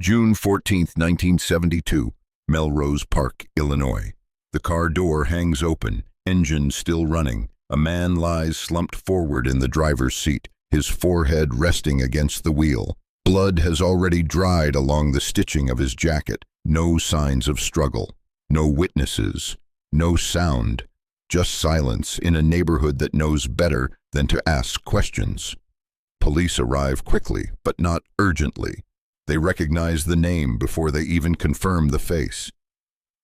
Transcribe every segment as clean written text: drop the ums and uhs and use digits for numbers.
June 14, 1972, Melrose Park, Illinois. The car door hangs open, engine still running. A man lies slumped forward in the driver's seat, his forehead resting against the wheel. Blood has already dried along the stitching of his jacket. No signs of struggle. No witnesses. No sound. Just silence in a neighborhood that knows better than to ask questions. Police arrive quickly, but not urgently. They recognize the name before they even confirm the face.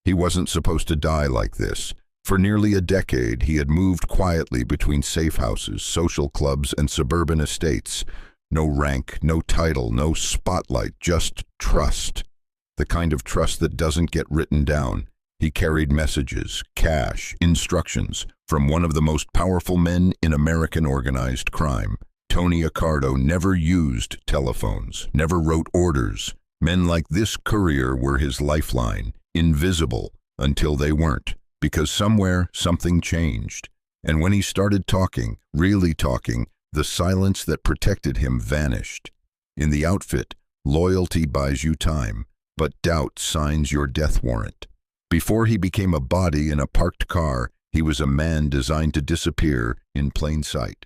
He wasn't supposed to die like this. For nearly a decade, he had moved quietly between safe houses, social clubs, and suburban estates. No rank, no title, no spotlight, just trust. The kind of trust that doesn't get written down. He carried messages, cash, instructions from one of the most powerful men in American organized crime. Tony Accardo never used telephones, never wrote orders. Men like this courier were his lifeline, invisible until they weren't, because somewhere something changed. And when he started talking, really talking, the silence that protected him vanished. In the outfit, loyalty buys you time, but doubt signs your death warrant. Before he became a body in a parked car, he was a man designed to disappear in plain sight.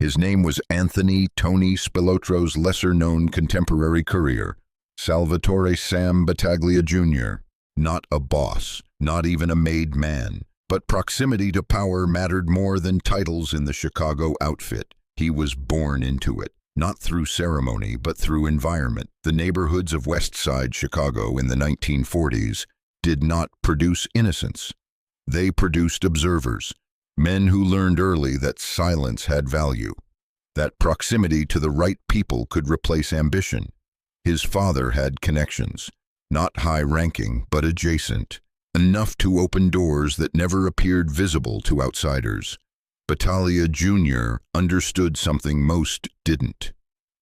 His name was Anthony Tony Spilotro's lesser-known contemporary courier, Salvatore Sam Battaglia Jr. Not a boss, not even a made man, but proximity to power mattered more than titles in the Chicago outfit. He was born into it, not through ceremony, but through environment. The neighborhoods of West Side Chicago in the 1940s did not produce innocence. They produced observers, men who learned early that silence had value, that proximity to the right people could replace ambition. His father had connections, not high-ranking, but adjacent, enough to open doors that never appeared visible to outsiders. Battaglia Jr. understood something most didn't.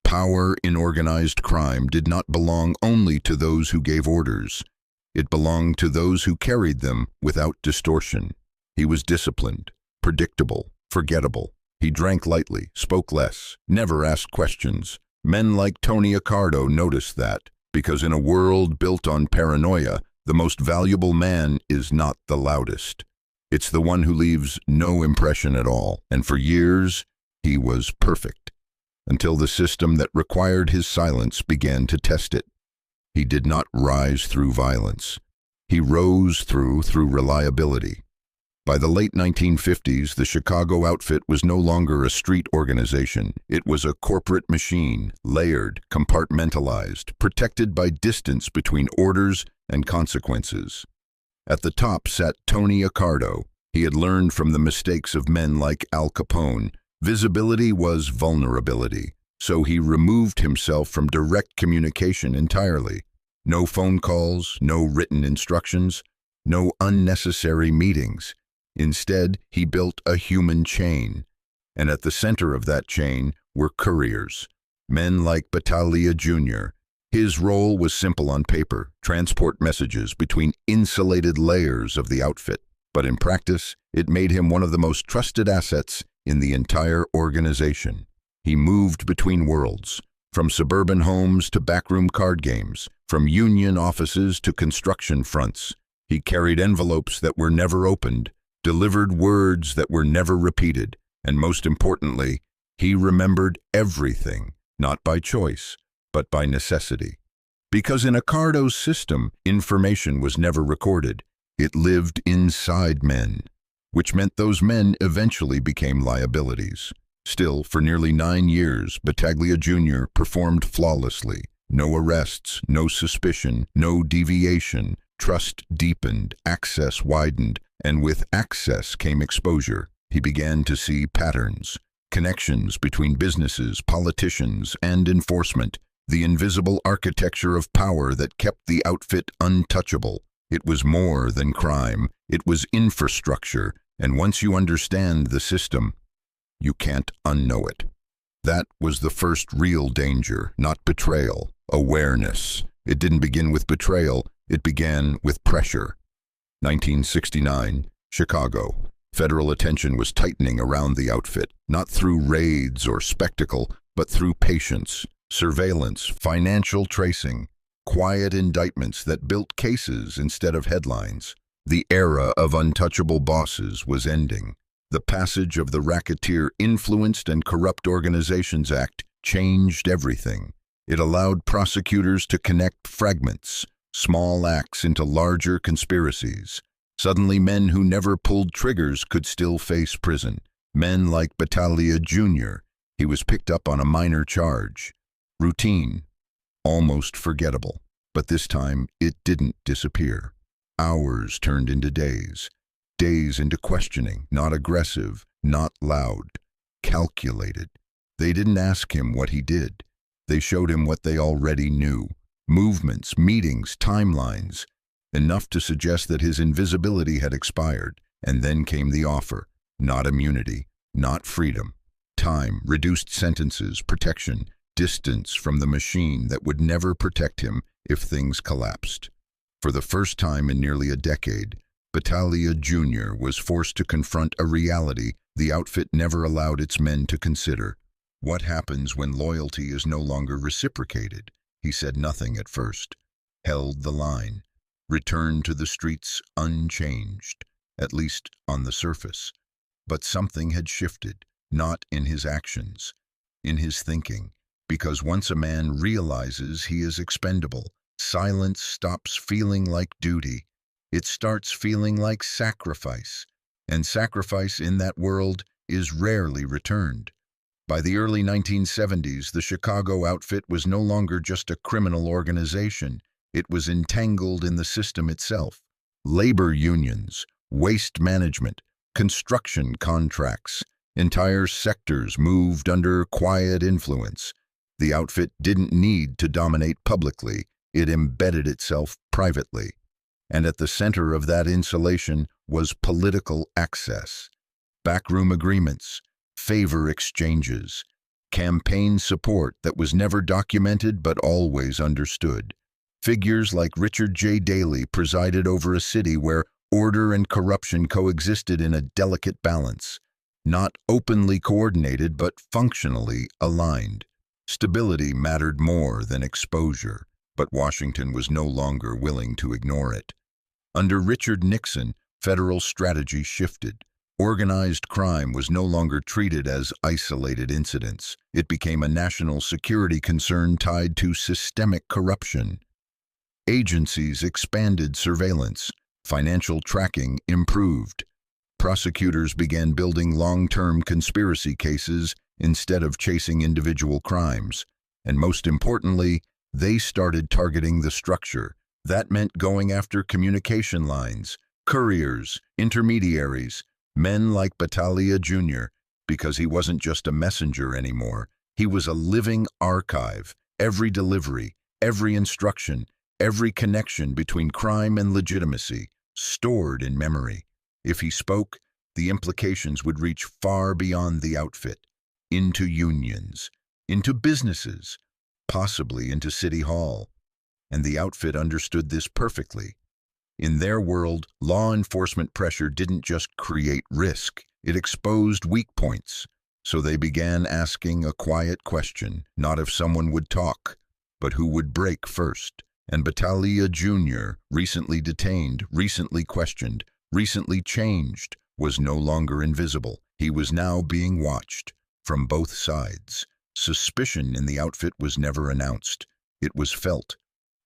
Power in organized crime did not belong only to those who gave orders. It belonged to those who carried them without distortion. He was disciplined, predictable, forgettable. He drank lightly, spoke less, never asked questions. Men like Tony Accardo noticed that, because in a world built on paranoia, the most valuable man is not the loudest. It's the one who leaves no impression at all. And for years, he was perfect, until the system that required his silence began to test it. He did not rise through violence. He rose through reliability. By the late 1950s, the Chicago outfit was no longer a street organization. It was a corporate machine, layered, compartmentalized, protected by distance between orders and consequences. At the top sat Tony Accardo. He had learned from the mistakes of men like Al Capone. Visibility was vulnerability, so he removed himself from direct communication entirely. No phone calls, no written instructions, no unnecessary meetings. Instead, he built a human chain, and at the center of that chain were couriers, men like Battaglia Jr. His role was simple on paper, transport messages between insulated layers of the outfit, but in practice, it made him one of the most trusted assets in the entire organization. He moved between worlds, from suburban homes to backroom card games, from union offices to construction fronts. He carried envelopes that were never opened, delivered words that were never repeated, and most importantly, he remembered everything, not by choice, but by necessity. Because in Accardo's system, information was never recorded. It lived inside men, which meant those men eventually became liabilities. Still, for nearly 9 years, Battaglia Jr. performed flawlessly. No arrests, no suspicion, no deviation. Trust deepened, access widened, and with access came exposure. He began to see patterns, connections between businesses, politicians, and enforcement, the invisible architecture of power that kept the outfit untouchable. It was more than crime. It was infrastructure, and once you understand the system, you can't unknow it. That was the first real danger, not betrayal, awareness. It didn't begin with betrayal, it began with pressure. 1969, Chicago. Federal attention was tightening around the outfit, not through raids or spectacle, but through patience, surveillance, financial tracing. quiet indictments that built cases instead of headlines. The era of untouchable bosses was ending. The passage of the Racketeer Influenced and Corrupt Organizations Act changed everything. It allowed prosecutors to connect fragments, small acts into larger conspiracies. Suddenly, men who never pulled triggers could still face prison. Men like Battaglia Jr. He was picked up on a minor charge. Routine, almost forgettable. But this time, it didn't disappear. Hours turned into days. Days into questioning, not aggressive, not loud, calculated. They didn't ask him what he did. They showed him what they already knew. Movements, meetings, timelines. Enough to suggest that his invisibility had expired. And then came the offer. Not immunity, not freedom. Time, reduced sentences, protection, distance from the machine that would never protect him if things collapsed. For the first time in nearly a decade, Battaglia Jr. was forced to confront a reality the outfit never allowed its men to consider. What happens when loyalty is no longer reciprocated? He said nothing at first, held the line, returned to the streets unchanged, at least on the surface. But something had shifted, not in his actions, in his thinking, because once a man realizes he is expendable, silence stops feeling like duty. It starts feeling like sacrifice, and sacrifice in that world is rarely returned. By the early 1970s, the Chicago outfit was no longer just a criminal organization. It was entangled in the system itself. Labor unions, waste management, construction contracts, entire sectors moved under quiet influence. The outfit didn't need to dominate publicly. It embedded itself privately. And at the center of that insulation was political access. Backroom agreements, favor exchanges, campaign support that was never documented but always understood. Figures like Richard J. Daley presided over a city where order and corruption coexisted in a delicate balance, not openly coordinated but functionally aligned. Stability mattered more than exposure, but Washington was no longer willing to ignore it. Under Richard Nixon, federal strategy shifted. Organized crime was no longer treated as isolated incidents. It became a national security concern tied to systemic corruption. Agencies expanded surveillance. Financial tracking improved. Prosecutors began building long-term conspiracy cases instead of chasing individual crimes. And most importantly, they started targeting the structure. That meant going after communication lines, couriers, intermediaries, men like Battaglia Jr., because he wasn't just a messenger anymore. He was a living archive. Every delivery, every instruction, every connection between crime and legitimacy, stored in memory. If he spoke, the implications would reach far beyond the outfit, into unions, into businesses, possibly into City Hall. And the outfit understood this perfectly. In their world, law enforcement pressure didn't just create risk, it exposed weak points. So they began asking a quiet question, not if someone would talk, but who would break first. And Battaglia Jr., recently detained, recently questioned, recently changed, was no longer invisible. He was now being watched from both sides. Suspicion in the outfit was never announced. It was felt.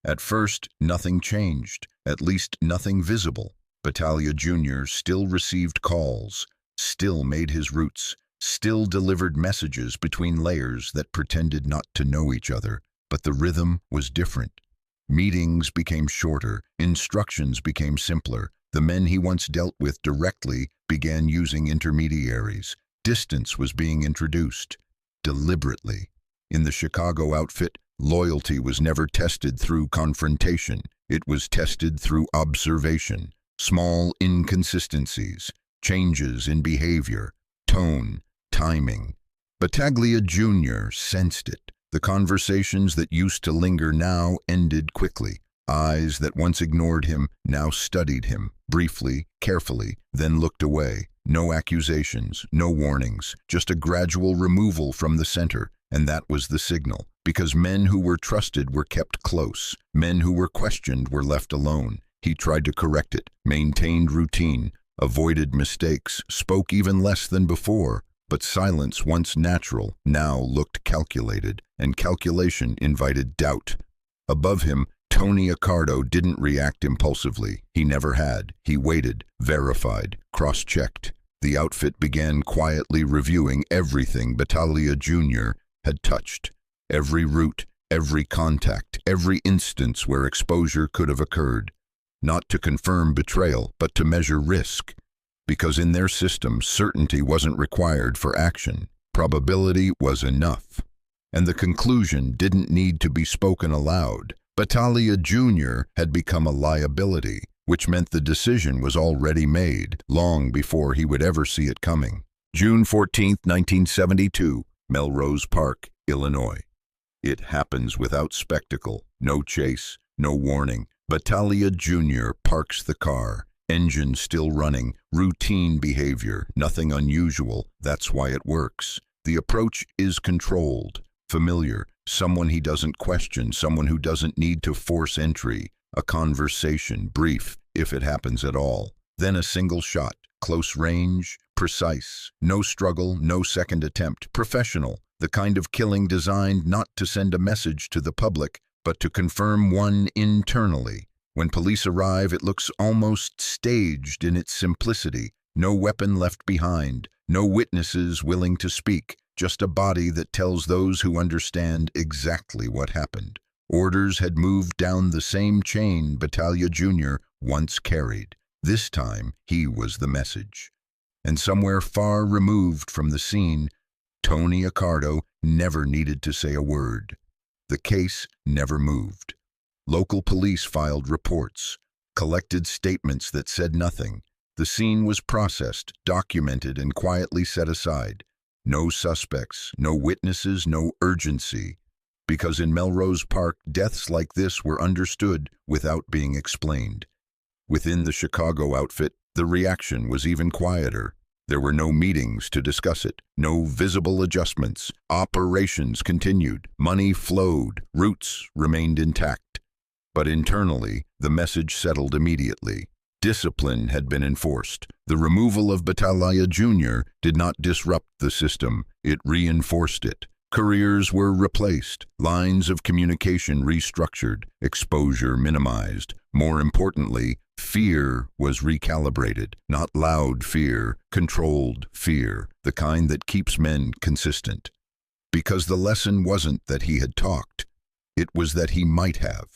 At first, nothing changed, at least nothing visible. Battaglia Jr. still received calls, still made his routes, still delivered messages between layers that pretended not to know each other. But the rhythm was different. Meetings became shorter, instructions became simpler. The men he once dealt with directly began using intermediaries. Distance was being introduced, deliberately. In the Chicago outfit, loyalty was never tested through confrontation. It was tested through observation. Small inconsistencies, changes in behavior, tone, timing. Battaglia Jr. sensed it. The conversations that used to linger now ended quickly. Eyes that once ignored him now studied him, briefly, carefully, then looked away. No accusations, no warnings, just a gradual removal from the center, and that was the signal. Because men who were trusted were kept close. Men who were questioned were left alone. He tried to correct it, maintained routine, avoided mistakes, spoke even less than before. But silence, once natural, now looked calculated, and calculation invited doubt. Above him, Tony Accardo didn't react impulsively. He never had. He waited, verified, cross-checked. The outfit began quietly reviewing everything Battaglia Jr. had touched. Every route, every contact, every instance where exposure could have occurred. Not to confirm betrayal, but to measure risk. Because in their system, certainty wasn't required for action. Probability was enough. And the conclusion didn't need to be spoken aloud. Battaglia Jr. had become a liability, which meant the decision was already made, long before he would ever see it coming. June 14, 1972, Melrose Park, Illinois. It happens without spectacle, no chase, no warning. Battaglia Jr. parks the car, engine still running, routine behavior, nothing unusual. That's why it works. The approach is controlled, familiar, someone he doesn't question, someone who doesn't need to force entry. A conversation, brief, if it happens at all. Then a single shot, close range, precise, no struggle, no second attempt, professional. The kind of killing designed not to send a message to the public, but to confirm one internally. When police arrive, it looks almost staged in its simplicity. No weapon left behind, no witnesses willing to speak, just a body that tells those who understand exactly what happened. Orders had moved down the same chain Battaglia Jr. once carried. This time, he was the message. And somewhere far removed from the scene, Tony Accardo never needed to say a word. The case never moved. Local police filed reports, collected statements that said nothing. The scene was processed, documented, and quietly set aside. No suspects, no witnesses, no urgency. Because in Melrose Park, deaths like this were understood without being explained. Within the Chicago outfit, the reaction was even quieter. There were no meetings to discuss it, no visible adjustments. Operations continued, money flowed, routes remained intact. But internally, the message settled immediately. Discipline had been enforced. The removal of Battaglia Jr. did not disrupt the system, it reinforced it. Careers were replaced, lines of communication restructured, exposure minimized. More importantly, fear was recalibrated. Not loud fear, controlled fear, the kind that keeps men consistent. Because the lesson wasn't that he had talked, it was that he might have.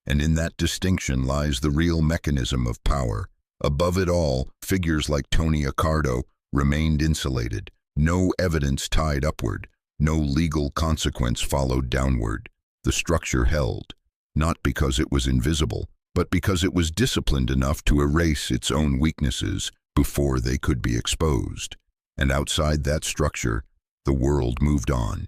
And in that distinction lies the real mechanism of power. Above it all, figures like Tony Accardo remained insulated. No evidence tied upward. No legal consequence followed downward. The structure held, not because it was invisible, but because it was disciplined enough to erase its own weaknesses before they could be exposed. And outside that structure, the world moved on.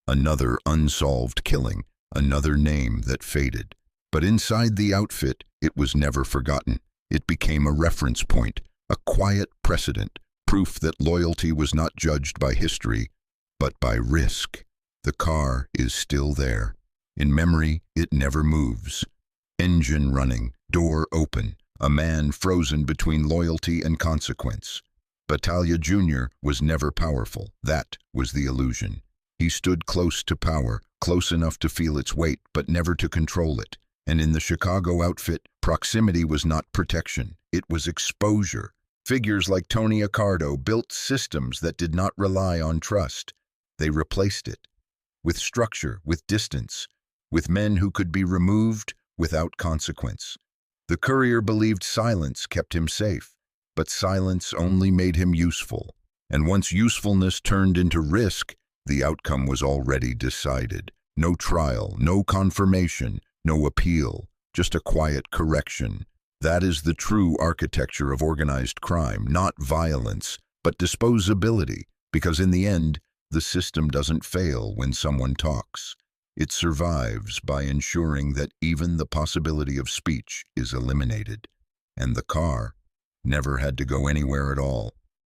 Another unsolved killing, another name that faded. But inside the outfit, it was never forgotten. It became a reference point, a quiet precedent, proof that loyalty was not judged by history, but by risk. The car is still there. In memory, it never moves. Engine running, door open, a man frozen between loyalty and consequence. Battaglia Jr. was never powerful. That was the illusion. He stood close to power, close enough to feel its weight, but never to control it. And in the Chicago outfit, proximity was not protection. It was exposure. Figures like Tony Accardo built systems that did not rely on trust. They replaced it. With structure, with distance, with men who could be removed without consequence. The courier believed silence kept him safe, but silence only made him useful. And once usefulness turned into risk, the outcome was already decided. No trial, no confirmation, no appeal, just a quiet correction. That is the true architecture of organized crime, not violence, but disposability, because in the end, the system doesn't fail when someone talks. It survives by ensuring that even the possibility of speech is eliminated. And the car never had to go anywhere at all.